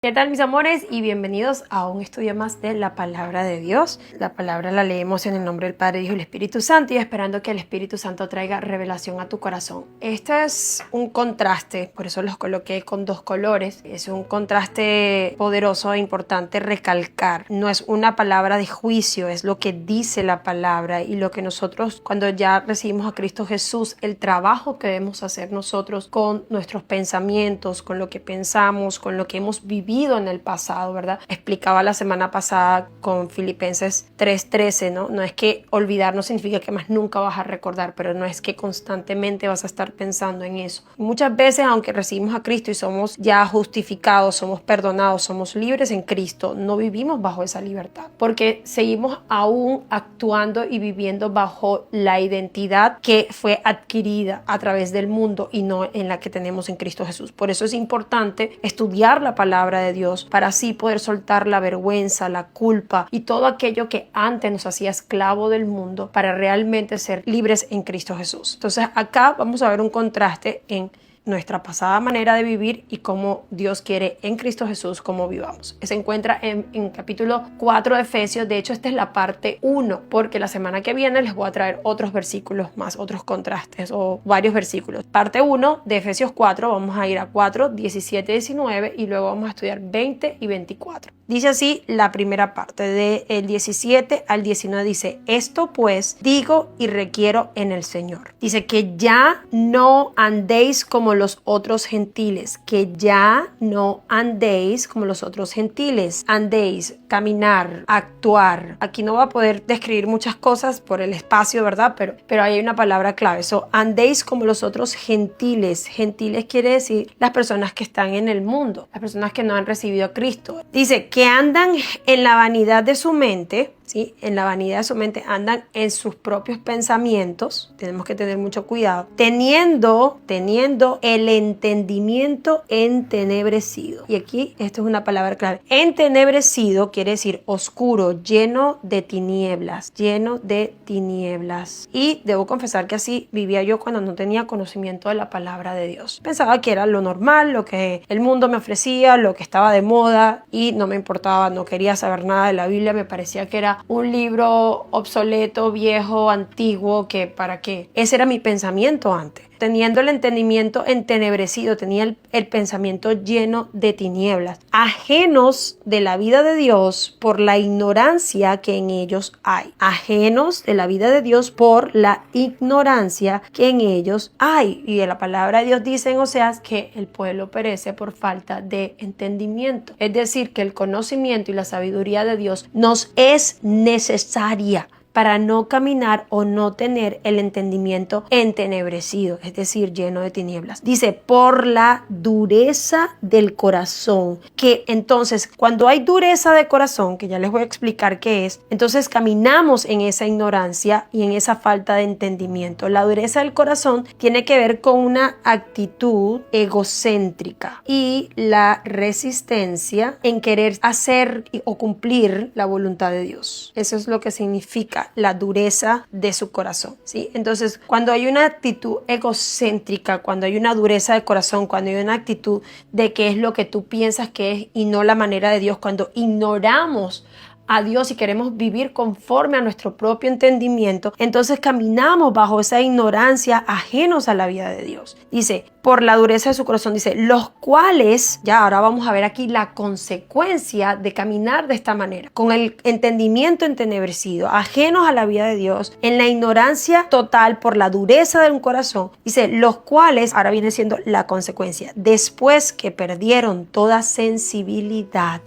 ¿Qué tal, mis amores? Y bienvenidos a un estudio más de la Palabra de Dios. La palabra la leemos en el nombre del Padre, Hijo y el Espíritu Santo, y esperando que el Espíritu Santo traiga revelación a tu corazón. Este es un contraste, por eso los coloqué con dos colores. Es un contraste poderoso e importante recalcar. No es una palabra de juicio, es lo que dice la palabra y lo que nosotros, cuando ya recibimos a Cristo Jesús, el trabajo que debemos hacer nosotros con nuestros pensamientos, con lo que pensamos, con lo que hemos vivido en el pasado, ¿verdad? Explicaba la semana pasada con Filipenses 3:13, ¿no? No es que olvidar no significa que más nunca vas a recordar, pero no es que constantemente vas a estar pensando en eso. Y muchas veces, aunque recibimos a Cristo y somos ya justificados, somos perdonados, somos libres en Cristo, no vivimos bajo esa libertad, porque seguimos aún actuando y viviendo bajo la identidad que fue adquirida a través del mundo y no en la que tenemos en Cristo Jesús. Por eso es importante estudiar la palabra de Dios para así poder soltar la vergüenza, la culpa y todo aquello que antes nos hacía esclavo del mundo para realmente ser libres en Cristo Jesús. Entonces acá vamos a ver un contraste en nuestra pasada manera de vivir y cómo Dios quiere en Cristo Jesús cómo vivamos. Se encuentra en capítulo 4 de Efesios. De hecho, esta es la parte 1, porque la semana que viene les voy a traer otros versículos más, otros contrastes o varios versículos. Parte 1 de Efesios 4, vamos a ir a 4, 17, 19 y luego vamos a estudiar 20 y 24. Dice así la primera parte, del 17 al 19 dice: esto pues digo y requiero en el Señor. Dice que ya no andéis como los otros gentiles, que ya no andéis como los otros gentiles. Andéis, caminar, actuar. Aquí no voy a poder describir muchas cosas por el espacio, ¿verdad? Pero ahí hay una palabra clave. So, andéis como los otros gentiles. Gentiles quiere decir las personas que están en el mundo, las personas que no han recibido a Cristo. Dice que andan en la vanidad de su mente. ¿Sí? En la vanidad de su mente, andan en sus propios pensamientos. Tenemos que tener mucho cuidado. Teniendo el entendimiento entenebrecido. Y aquí esto es una palabra clave. Entenebrecido quiere decir oscuro, lleno de tinieblas. Lleno de tinieblas. Y debo confesar que así vivía yo cuando no tenía conocimiento de la palabra de Dios. Pensaba que era lo normal, lo que el mundo me ofrecía, lo que estaba de moda, y no me importaba, no quería saber nada de la Biblia. Me parecía que era un libro obsoleto, viejo, antiguo, que para qué. Ese era mi pensamiento antes. Teniendo el entendimiento entenebrecido, tenía el pensamiento lleno de tinieblas, ajenos de la vida de Dios por la ignorancia que en ellos hay. Ajenos de la vida de Dios por la ignorancia que en ellos hay. Y de la palabra de Dios dice en Oseas que el pueblo perece por falta de entendimiento. Es decir, que el conocimiento y la sabiduría de Dios nos es necesaria para no caminar o no tener el entendimiento entenebrecido, es decir, lleno de tinieblas. Dice, por la dureza del corazón, que entonces cuando hay dureza de corazón, que ya les voy a explicar qué es, entonces caminamos en esa ignorancia y en esa falta de entendimiento. La dureza del corazón tiene que ver con una actitud egocéntrica y la resistencia en querer hacer o cumplir la voluntad de Dios. Eso es lo que significa la dureza de su corazón, ¿sí? Entonces, cuando hay una actitud egocéntrica, cuando hay una dureza de corazón, cuando hay una actitud de qué es lo que tú piensas que es y no la manera de Dios, cuando ignoramos a Dios y queremos vivir conforme a nuestro propio entendimiento, entonces caminamos bajo esa ignorancia, ajenos a la vida de Dios. Dice, por la dureza de su corazón, dice, los cuales, ya ahora vamos a ver aquí la consecuencia de caminar de esta manera, con el entendimiento entenebrecido, ajenos a la vida de Dios, en la ignorancia total por la dureza de un corazón. Dice, los cuales, ahora viene siendo la consecuencia, después que perdieron toda sensibilidad.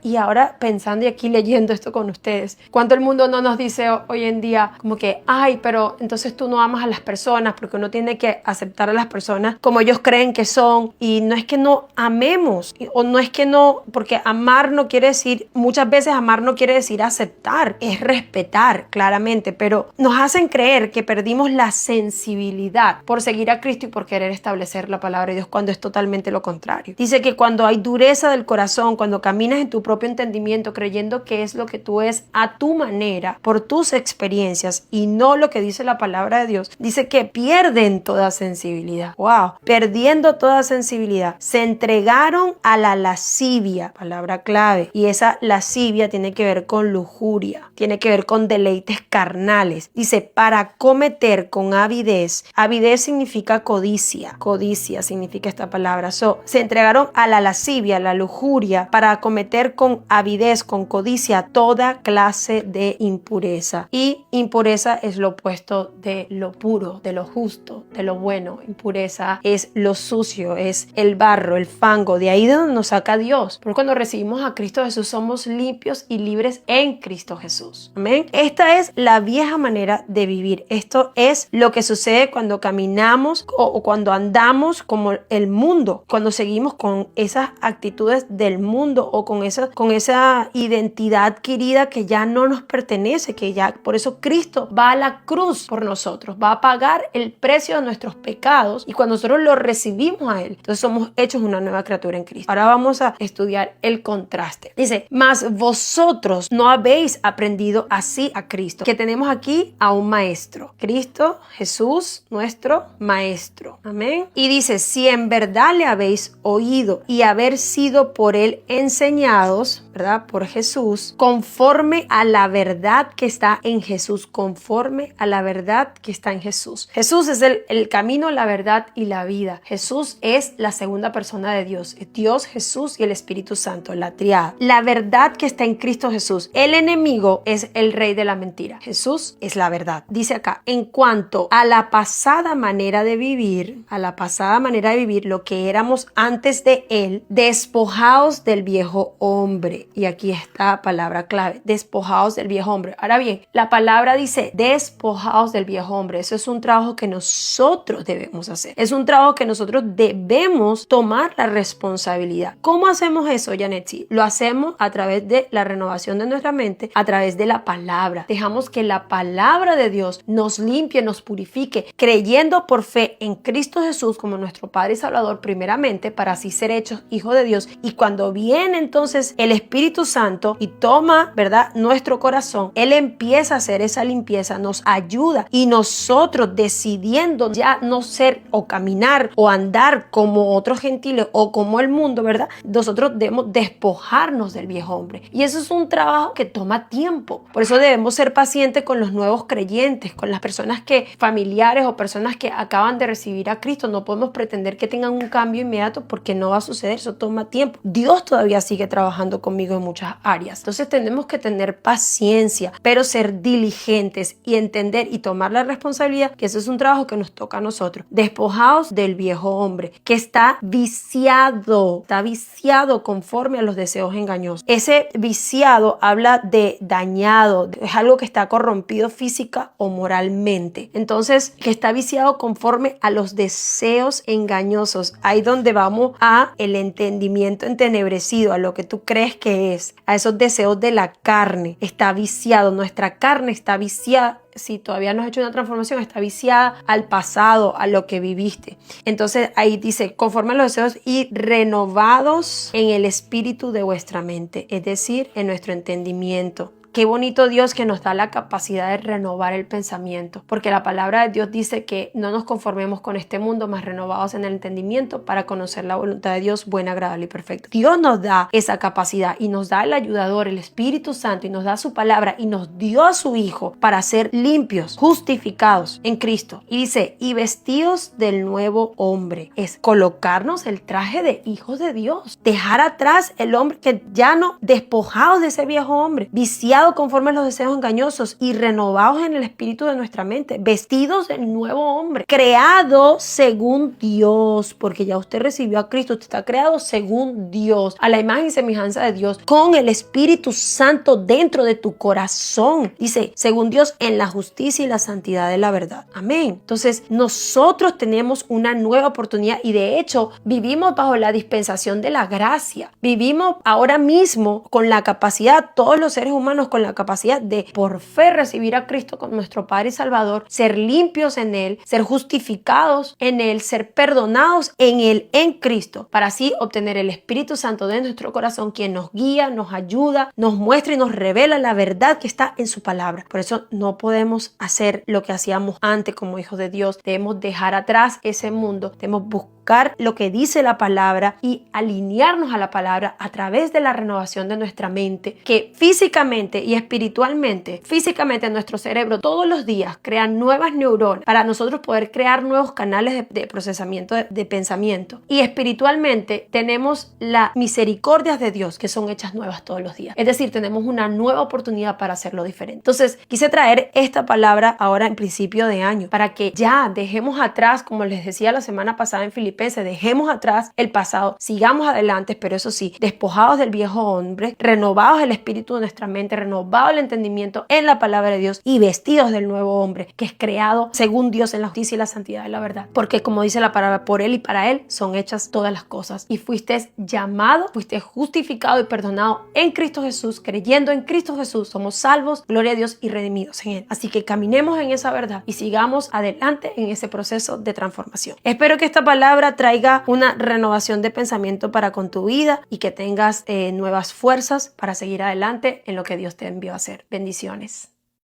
Y ahora pensando y aquí leyendo esto con ustedes, ¿cuánto el mundo no nos dice hoy en día como que, ay, pero entonces tú no amas a las personas porque uno tiene que aceptar a las personas como ellos creen que son? Y no es que no amemos, o no es que no, porque amar no quiere decir, muchas veces amar no quiere decir aceptar, es respetar claramente, pero nos hacen creer que perdimos la sensibilidad por seguir a Cristo y por querer establecer la palabra de Dios, cuando es totalmente lo contrario. Dice que cuando hay dureza del corazón, cuando caminas en tu propio entendimiento creyendo que es lo que tú es a tu manera, por tus experiencias y no lo que dice la palabra de Dios, dice que pierden toda sensibilidad. sensibilidad. ¡Wow! Perdiendo toda sensibilidad. Se entregaron a la lascivia, palabra clave. Y esa lascivia tiene que ver con lujuria, tiene que ver con deleites carnales. Dice, para cometer con avidez. Avidez significa codicia. Codicia significa esta palabra. Se entregaron a la lascivia, a la lujuria, para cometer con avidez, con codicia, toda clase de impureza. Y impureza es lo opuesto de lo puro, de lo justo, de lo bueno. Impureza es lo sucio, es el barro, el fango. De ahí de donde nos saca Dios. Porque cuando recibimos a Cristo Jesús somos limpios y libres en Cristo Jesús. Amén. Esta es la vieja manera de vivir. Esto es lo que sucede cuando caminamos o cuando andamos como el mundo, cuando seguimos con esas actitudes del mundo o con esa identidad adquirida que ya no nos pertenece, que ya por eso Cristo va a la cruz por nosotros, va a pagar el precio de nuestros pecados y cuando nosotros lo recibimos a Él, entonces somos hechos una nueva criatura en Cristo. Ahora vamos a estudiar el contraste. Dice, mas vosotros no habéis aprendido así a Cristo, que tenemos aquí a un maestro, Cristo Jesús, nuestro maestro. Amén. Y dice, si en verdad le habéis oído y haber sido por Él enseñados, ¿verdad? Por Jesús, conforme a la verdad que está en Jesús, conforme a la verdad que está en Jesús. Jesús es el camino, la verdad y la vida. Jesús es la segunda persona de Dios. Dios, Jesús y el Espíritu Santo, la triada. La verdad que está en Cristo Jesús. El enemigo es el rey de la mentira. Jesús es la verdad. Dice acá, en cuanto a la pasada manera de vivir, lo que éramos antes de Él, despojaos del viejo hombre. Y aquí está palabra clave, despojaos del viejo hombre. Ahora bien, la palabra dice despojaos del viejo hombre. Eso es un trabajo que nosotros debemos hacer. Es un trabajo que nosotros debemos tomar la responsabilidad. ¿Cómo hacemos eso, Janet? Lo hacemos a través de la renovación de nuestra mente, a través de la palabra. Dejamos que la palabra de Dios nos limpie, nos purifique, creyendo por fe en Cristo Jesús como nuestro Padre y Salvador primeramente, para así ser hechos hijos de Dios. Y cuando viene entonces el Espíritu Santo y toma, ¿verdad?, nuestro corazón, Él empieza a hacer esa limpieza, nos ayuda y nosotros decidiendo ya no ser o caminar o andar como otros gentiles o como el mundo, ¿verdad? Nosotros debemos despojarnos del viejo hombre y eso es un trabajo que toma tiempo. Por eso debemos ser pacientes con los nuevos creyentes, con las personas familiares o personas que acaban de recibir a Cristo. No podemos pretender que tengan un cambio inmediato porque no va a suceder, eso toma tiempo. Dios todavía sigue trabajando conmigo en muchas áreas. Entonces tenemos que tener paciencia, pero ser diligentes y entender y tomar la responsabilidad que eso es un trabajo que nos toca a nosotros. Despojaos del viejo hombre que está viciado conforme a los deseos engañosos. Ese viciado habla de dañado, es algo que está corrompido física o moralmente. Entonces, que está viciado conforme a los deseos engañosos. Ahí donde vamos a el entendimiento entenebrecido, a lo que tú crees que es, a esos deseos de la carne. Está viciado, nuestra carne está viciada. Si todavía no has hecho una transformación, está viciada al pasado, a lo que viviste. Entonces ahí dice, conforme a los deseos y renovados en el espíritu de vuestra mente, es decir, en nuestro entendimiento. Qué bonito Dios que nos da la capacidad de renovar el pensamiento, porque la palabra de Dios dice que no nos conformemos con este mundo, más renovados en el entendimiento para conocer la voluntad de Dios buena, agradable y perfecta. Dios nos da esa capacidad y nos da el ayudador, el Espíritu Santo, y nos da su palabra y nos dio a su Hijo para ser limpios, justificados en Cristo. Y dice, y vestidos del nuevo hombre. Es colocarnos el traje de hijos de Dios, dejar atrás el hombre que ya no, despojados de ese viejo hombre, viciados conforme a los deseos engañosos y renovados en el espíritu de nuestra mente, vestidos del nuevo hombre, creado según Dios, porque ya usted recibió a Cristo, usted está creado según Dios, a la imagen y semejanza de Dios, con el Espíritu Santo dentro de tu corazón. Dice, según Dios, en la justicia y la santidad de la verdad. Amén. Entonces, nosotros tenemos una nueva oportunidad y de hecho, vivimos bajo la dispensación de la gracia. Vivimos ahora mismo con la capacidad, todos los seres humanos, con la capacidad de por fe recibir a Cristo como nuestro Padre y Salvador, ser limpios en Él, ser justificados en Él, ser perdonados en Él, en Cristo, para así obtener el Espíritu Santo de nuestro corazón, quien nos guía, nos ayuda, nos muestra y nos revela la verdad que está en su palabra. Por eso no podemos hacer lo que hacíamos antes como hijos de Dios. Debemos dejar atrás ese mundo, debemos buscar lo que dice la palabra y alinearnos a la palabra a través de la renovación de nuestra mente, que físicamente y espiritualmente, físicamente nuestro cerebro todos los días crea nuevas neuronas para nosotros poder crear nuevos canales de procesamiento de pensamiento, y espiritualmente tenemos las misericordias de Dios que son hechas nuevas todos los días, es decir, tenemos una nueva oportunidad para hacerlo diferente. Entonces quise traer esta palabra ahora en principio de año para que ya dejemos atrás, como les decía la semana pasada en Filipenses, dejemos atrás el pasado, sigamos adelante, pero eso sí, despojados del viejo hombre, renovados el espíritu de nuestra mente, renovado el entendimiento en la palabra de Dios y vestidos del nuevo hombre que es creado según Dios en la justicia y la santidad de la verdad, porque como dice la palabra, por Él y para Él son hechas todas las cosas, y fuiste llamado, fuiste justificado y perdonado en Cristo Jesús, creyendo en Cristo Jesús, somos salvos, gloria a Dios, y redimidos en Él. Así que caminemos en esa verdad y sigamos adelante en ese proceso de transformación. Espero que esta palabra traiga una renovación de pensamiento para con tu vida y que tengas nuevas fuerzas para seguir adelante en lo que Dios te envió a hacer. Bendiciones.